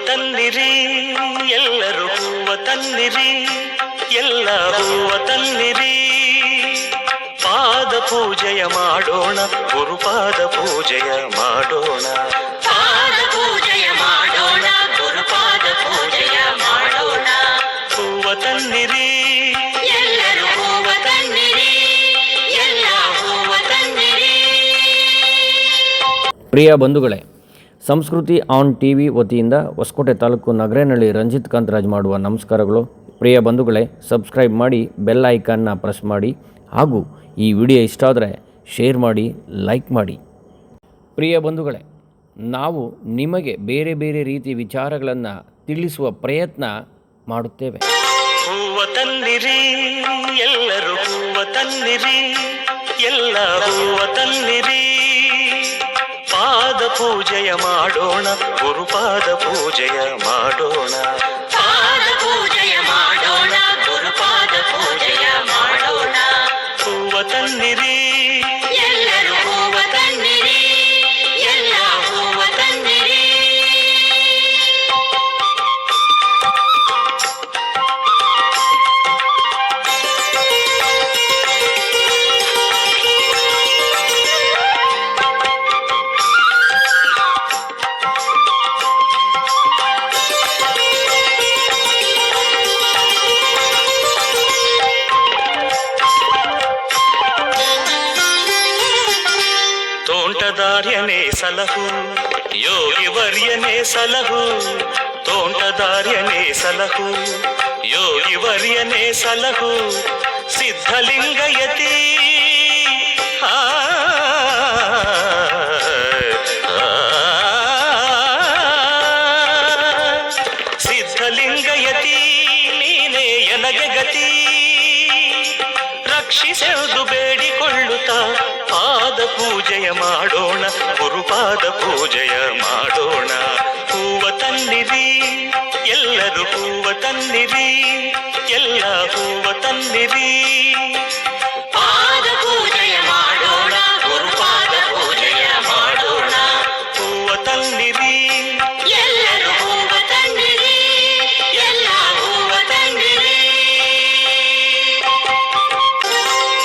ತನ್ನಿರಿ ಎಲ್ಲರೂ ಹೂವ ತನ್ನಿರಿ, ಎಲ್ಲ ಹೂವ ತನ್ನಿರಿ. ಪಾದ ಪೂಜೆಯ ಮಾಡೋಣ, ಗುರುಪಾದ ಪೂಜೆಯ ಮಾಡೋಣ. ಪಾದ ಪೂಜೆಯ ಮಾಡೋಣ, ಗುರುಪಾದ ಪೂಜೆಯ ಮಾಡೋಣ. ಹೂವ ತನ್ನಿರಿ ಎಲ್ಲರೂ ಹೂವ ತನ್ನಿರಿ, ಎಲ್ಲ ಹೂವ ತನ್ನಿರಿ. ಪ್ರಿಯ ಬಂಧುಗಳೇ, ಸಂಸ್ಕೃತಿ ಆನ್ ಟಿವಿ ವತಿಯಿಂದ ಹೊಸಕೋಟೆ ತಾಲೂಕು ನಗರೇನಹಳ್ಳಿ ರಂಜಿತ್ ಕಾಂತರಾಜ್ ಮಾಡುವ ನಮಸ್ಕಾರಗಳು. ಪ್ರಿಯ ಬಂಧುಗಳೇ, ಸಬ್ಸ್ಕ್ರೈಬ್ ಮಾಡಿ, ಬೆಲ್ ಐಕಾನ್ನ ಪ್ರೆಸ್ ಮಾಡಿ, ಹಾಗೂ ಈ ವಿಡಿಯೋ ಇಷ್ಟ ಆದರೆ ಶೇರ್ ಮಾಡಿ, ಲೈಕ್ ಮಾಡಿ. ಪ್ರಿಯ ಬಂಧುಗಳೇ, ನಾವು ನಿಮಗೆ ಬೇರೆ ಬೇರೆ ರೀತಿಯ ವಿಚಾರಗಳನ್ನು ತಿಳಿಸುವ ಪ್ರಯತ್ನ ಮಾಡುತ್ತೇವೆ. ಹೂವ ತನ್ನಿರಿ ಎಲ್ಲರೂ ಹೂವ ತನ್ನಿರಿ, ಎಲ್ಲ ಹೂವ ತನ್ನಿರಿ. ಪಾದ ಪೂಜೆಯ ಮಾಡೋಣ, ಗುರುಪಾದ ಪೂಜೆಯ ಮಾಡೋಣ. ಪಾದ ಪೂಜೆಯ ಮಾಡೋಣ, ಗುರುಪಾದ ಪೂಜೆಯ ಮಾಡೋಣ. ಹೂವ ತನ್ನಿರಿ ಎಲ್ಲರೂ ಹೂವ ತನ್ನಿರಿ, ಎಲ್ಲ ಹೂವ ತನ್ನಿರಿ. ತೋಂಟದಾರ್ಯನೇ ಸಲಹು, ಯೋಗಿ ವರ್ಯನೇ ಸಲಹು. ತೋಂಟದಾರ್ಯನೇ ಸಲಹು, ಯೋಗಿ ವರ್ಯನೇ ಸಲಹು. ಸಿದ್ಧಲಿಂಗಯತಿ ಸಿದ್ಧಲಿಂಗಯತಿ ನೀನೇ ಎನಗೆ ಗತಿ. ರಕ್ಷಿಸೆಂದು ಬೇಡಿಕೊಳ್ಳುತ್ತಾ ಪಾದ ಪೂಜೆಯ ಮಾಡೋಣ, ಗುರುಪಾದ ಪೂಜೆಯ ಮಾಡೋಣ. ಹೂವ ತನ್ನಿರಿ ಎಲ್ಲರೂ ಹೂವ ತನ್ನಿರಿ, ಎಲ್ಲ ಹೂವ ತನ್ನಿರಿ. ಪಾದ ಪೂಜೆಯ ಮಾಡೋಣ, ಗುರುಪಾದ ಪೂಜೆಯ ಮಾಡೋಣ. ಹೂವ ತನ್ನಿರಿ ಎಲ್ಲರೂ ಹೂವ ತನ್ನಿರಿ, ಎಲ್ಲ ಹೂವ ತನ್ನಿರಿ.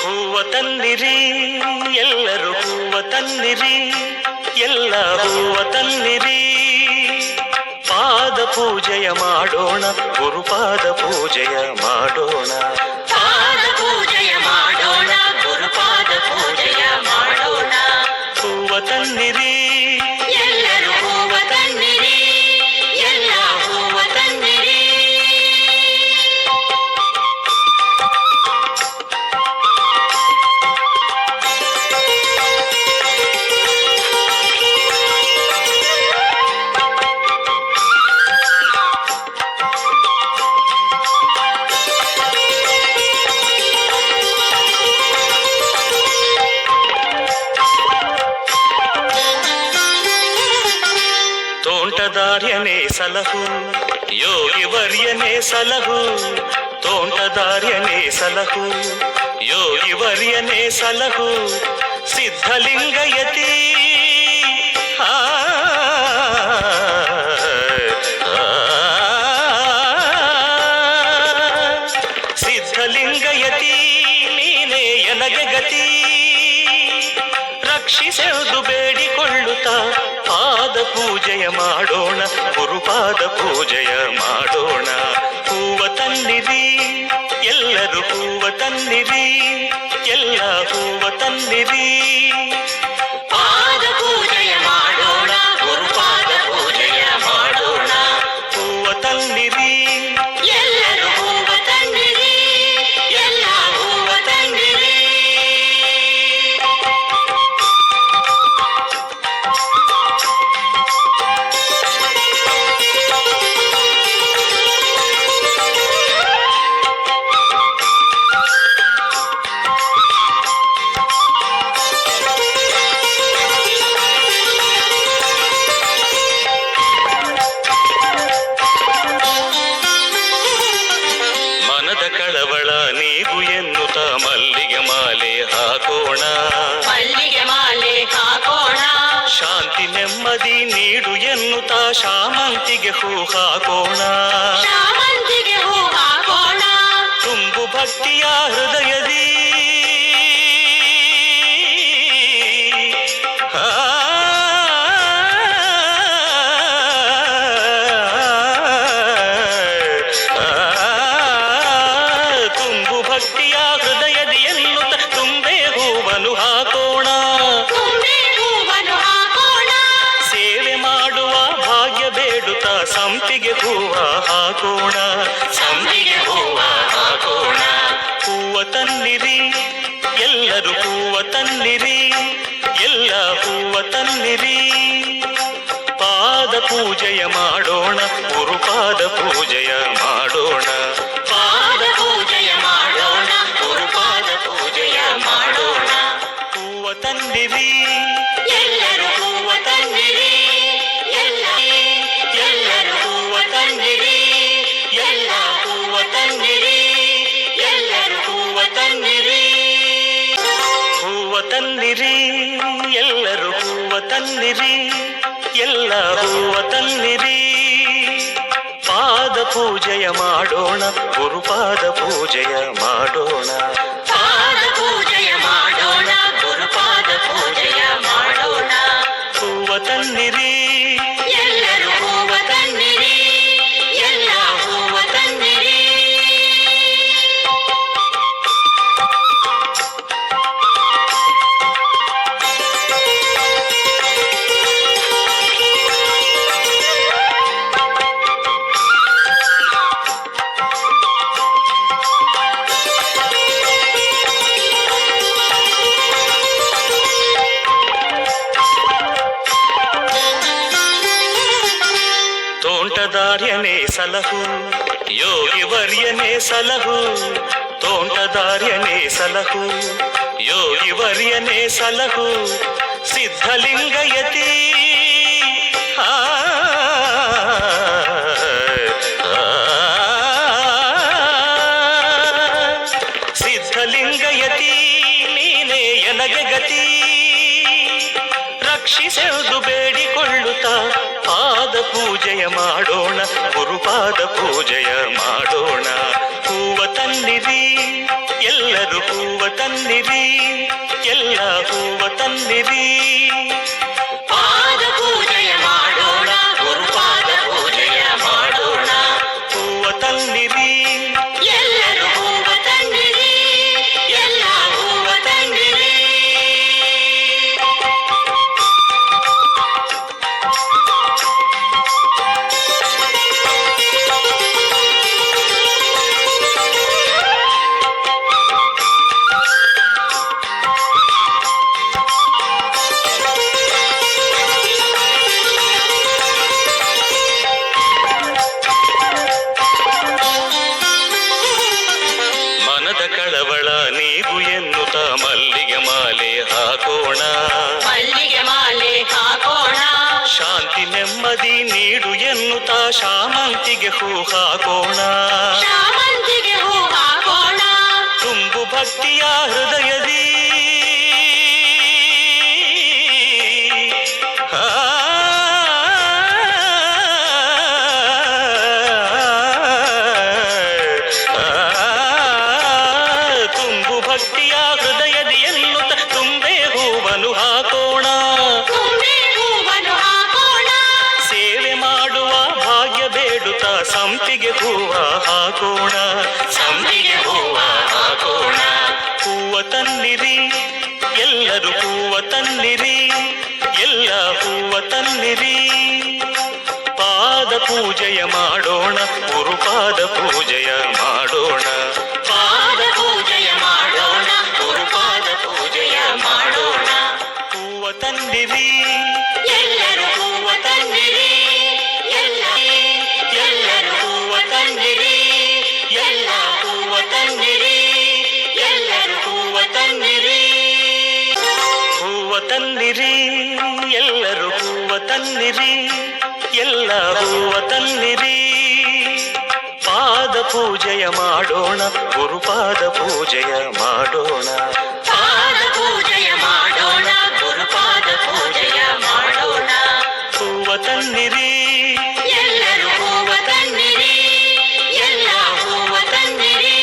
ಹೂವ ತನ್ನಿರಿ ಎಲ್ಲರೂ ಹೂವ ತನ್ನಿರಿ, ಎಲ್ಲ ಹೂವ ತನ್ನಿರಿ. ಪಾದ ಪೂಜೆಯ ಮಾಡೋಣ, ಗುರುಪಾದ ಪೂಜೆಯ ಮಾಡೋಣ. ಪಾದ ಪೂಜೆಯ ಮಾಡೋಣ, ಗುರುಪಾದ ಪೂಜೆಯ ಮಾಡೋಣ. ಹೂವ ತನ್ನಿರಿ ಎಲ್ಲರೂ ಹೂವ ತನ್ನಿರಿ, ಎಲ್ಲ ಹೂವ ತನ್ನಿರಿ. ತೋಂಟದಾರ್ಯನೇ ಸಲಹು, ಯೋಗಿ ವರ್ಯನೇ ಸಲಹು. ತೋಂಟದಾರ್ಯನೇ ಸಲಹು, ಯೋಗಿ ವರ್ಯನೇ ಸಲಹು. ಸಿದ್ಧಲಿಂಗಯತಿ ಸಿದ್ಧಲಿಂಗಯತಿ ನೀನೇ ಎನಗೆ ಗತಿ. ರಕ್ಷಿಸೆಂದು ಬೇಡಿಕೊಳ್ಳುತ್ತಾ ಪಾದ ಪೂಜೆಯ ಮಾಡೋಣ, ಗುರುಪಾದ ಪೂಜೆಯ ಮಾಡೋಣ. ಹೂವ ತನ್ನಿರಿ ಎಲ್ಲರೂ ಹೂವ ತನ್ನಿರಿ, ಎಲ್ಲ ಹೂವ ತನ್ನಿರಿ. ಪಾದ ಪೂಜೆಯ ಮಾಡೋಣ, ಗುರುಪಾದ ಪೂಜೆಯ ಮಾಡೋಣ. ಹೂವ ತನ್ನಿರಿ ಎಲ್ಲರೂ ಹೂವ ತನ್ನಿರಿ, ಎಲ್ಲ ಹೂವ ತನ್ನಿರಿ. ನೆಮ್ಮದಿ ನೀಡು ಎನ್ನುತ್ತಾ ಶಾಮಂತಿಗೆ ಹೂ ಹಾಕೋಣ. ಶಾಮಂತಿಗೆ ಹೂ ಹಾಕೋಣ. ತುಂಬು ಭಕ್ತಿಯ ಹೃದಯದಿ ತುಂಬು ಭಕ್ತಿಯ ಹೃದಯದಿ ಎನ್ನುತ್ತ ತುಂಬೆ ಹೂವನ್ನು ಹಾಕೋಣ. ತುಂಬೆ ಹೂವನ್ನು ಹಾಕೋಣ. ಸೇವೆ ಮಾಡುವ ಭಾಗ್ಯ ಬೇಡುತ್ತ ಸಂಪಿಗೆ ಹೂವ ಹಾಕೋಣ. ಸಂಪಿಗೆ ಹೂವ ಹಾಕೋಣ. ಹೂವ ತನ್ನಿರಿ ಎಲ್ಲರೂ ಹೂವ ತನ್ನಿರಿ, ಎಲ್ಲ ಹೂವ ತನ್ನಿರಿ. ಪಾದ ಪೂಜೆಯ ಮಾಡೋಣ, ಗುರುಪಾದ ಪೂಜೆಯ ಮಾಡೋಣ. ಪಾದ ಪೂಜೆಯ ಮಾಡೋಣ, ಗುರುಪಾದ ಪೂಜೆಯ ಮಾಡೋಣ. ಹೂವ ತನ್ನಿರಿ ಎಲ್ಲರೂ ಹೂವ ತನ್ನಿರಿ, ಎಲ್ಲರೂ ಹೂವ ತನ್ನಿರಿ, ಎಲ್ಲ ಹೂವ ತನ್ನಿರಿ, ಎಲ್ಲರೂ ಹೂವ ತನ್ನಿರಿ. ಹೂವ ತನ್ನಿರಿ ಎಲ್ಲರೂ ಹೂವ ತನ್ನಿರಿ, ಎಲ್ಲ ಹೂವ ತನ್ನಿರಿ. ಪಾದ ಪೂಜೆಯ ಮಾಡೋಣ, ಗುರುಪಾದ ಪೂಜೆಯ ಮಾಡೋಣ. ಪಾದ ಪೂಜೆಯ ಮಾಡೋಣ, ಗುರುಪಾದ ಪೂಜೆಯ ಮಾಡೋಣ. ಹೂವ ತನ್ನಿರಿ ಎಲ್ಲರೂ ಹೂವ ತನ್ನಿರಿ, ಎಲ್ಲ ಹೂವ ತನ್ನಿರಿ. ತೋಂಟದಾರ್ಯನೇ ಸಲಹು, ಯೋಗಿ ವರ್ಯನೇ ಸಲಹು. ತೋಂಟದಾರ್ಯನೇ ಸಲಹು, ಯೋಗಿ ವರ್ಯನೇ ಸಲಹು. ಸಿದ್ಧಲಿಂಗಯತಿ ಸಿದ್ಧಲಿಂಗಯತಿ ನೀನೇ ಎನಗೆ ಗತಿ. ರಕ್ಷಿಸೆಂದು ಬೇಡಿಕೊಳ್ಳುತ್ತಾ ಪಾದ ಪೂಜೆಯ ಮಾಡೋಣ, ಗುರುಪಾದ ಪೂಜೆಯ ಮಾಡೋಣ. ಹೂವ ತನ್ನಿರಿ ಎಲ್ಲರೂ ಹೂವ ತನ್ನಿರಿ, ಎಲ್ಲ ಹೂವ ತನ್ನಿರಿ. ಪಾದ ಪೂಜೆಯ ಮಾಡೋಣ, ಗುರುಪಾದ ಪೂಜೆಯ ಮಾಡೋಣ. ಹೂವ ತನ್ನಿರಿ ಎಲ್ಲರೂ ಹೂವ ತನ್ನಿರಿ, ಎಲ್ಲ ಹೂವ ತನ್ನಿರಿ. ಮನದ ಕಳವಳ ನೀಗು ಎನ್ನುತ್ತ ಮಲ್ಲಿಗೆ ಮಾಲೆ ಹಾಕೋಣ. ಮಲ್ಲಿಗೆ ಮಾಲೆ ಹಾಕೋಣ. ಶಾಂತಿ ನೆಮ್ಮದಿ ನೀಡು ಎನ್ನುತ್ತ ಶಾಮಂತಿಗೆ ಹೂ ಹಾಕೋಣ. ಶಾಮಂತಿಗೆ ಹೂ ಹಾಕೋಣ. ತುಂಬು ಭಕ್ತಿಯ ಹೃದಯದಿ ತುಂಬು ಭಕ್ತಿಯ ಹೃದಯದಿ ಎನ್ನುತ್ತ ತುಂಬೆ ಹೂವನ್ನು ಹಾಕೋಣ. ತುಂಬೆ ಹೂವನ್ನು ಹಾಕೋಣ. ಸೇವೆ ಮಾಡುವ ಭಾಗ್ಯ ಬೇಡುತ್ತ ಸಂಪಿಗೆ ಹೂವ ಹಾಕೋಣ. ಸಂಪಿಗೆ ಹೂವ ಹಾಕೋಣ. ಹೂವ ತನ್ನಿರಿ ಎಲ್ಲರೂ ಹೂವ ತನ್ನಿರಿ, ಎಲ್ಲ ಹೂವ ತನ್ನಿರಿ. ಪಾದ ಪೂಜೆಯ ಮಾಡೋಣ, ಗುರುಪಾದ ಪೂಜೆಯ ಮಾಡೋಣ. ಪಾದ ಪೂಜೆಯ ಮಾಡೋಣ, ಗುರುಪಾದ ಪೂಜೆಯ ಮಾಡೋಣ. ಹೂವ ತನ್ನಿರಿ ಎಲ್ಲರೂ ಹೂವ ತನ್ನಿರಿ, ಎಲ್ಲರೂ ಹೂವ ತನ್ನಿರಿ, ಎಲ್ಲ ಹೂವ ತನ್ನಿರಿ, ಎಲ್ಲರೂ ಹೂವ ತನ್ನಿರಿ. ಹೂವ ತನ್ನಿರಿ ಎಲ್ಲರೂ ಹೂವ ತನ್ನಿರಿ, ಎಲ್ಲ ಹೂವ ತನ್ನಿರಿ. ಪಾದ ಪೂಜೆಯ ಮಾಡೋಣ, ಗುರುಪಾದ ಪೂಜೆಯ ಮಾಡೋಣ. ಪಾದ ಪೂಜೆಯ ಮಾಡೋಣ, ಗುರುಪಾದ ಪೂಜೆಯ ಮಾಡೋಣ. ತನ್ನಿರಿ, ಎಲ್ಲರೂ ಹೂವ ತನ್ನಿರಿ, ಎಲ್ಲ ಹೂವ ತನ್ನಿರಿ.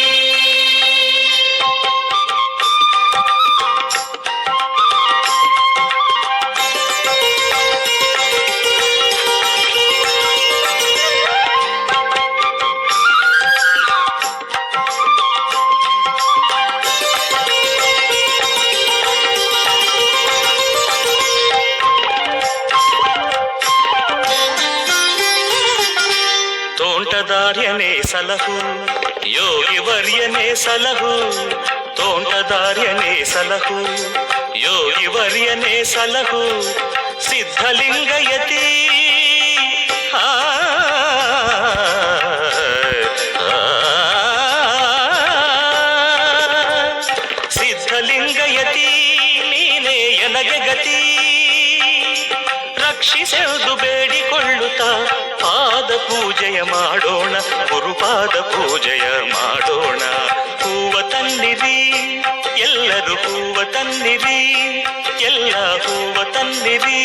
ತೋಂಟದಾರ್ಯನೇ ಸಲಹು ಯೋಗಿ ವರ್ಯನೇ ಸಲಹು, ತೋಂಟದಾರ್ಯನೇ ಸಲಹು ಯೋಗಿ ವರ್ಯನೇ ಸಲಹು, ಸಿದ್ಧಲಿಂಗಯತಿ ಆ, ಸಿದ್ಧಲಿಂಗಯತಿ ನೀನೇ ಎನಗೆ ಗತಿ, ರಕ್ಷಿಸೆಂದು ಬೇಡಿಕೊಳ್ಳುತ್ತಾ ಪಾದ ಪೂಜೆಯ ಮಾಡೋಣ, ಗುರುಪಾದ ಪೂಜೆಯ ಮಾಡೋಣ. ಹೂವ ತನ್ನಿರಿ, ಎಲ್ಲರೂ ಹೂವ ತನ್ನಿರಿ, ಎಲ್ಲ ಹೂವ ತನ್ನಿರಿ.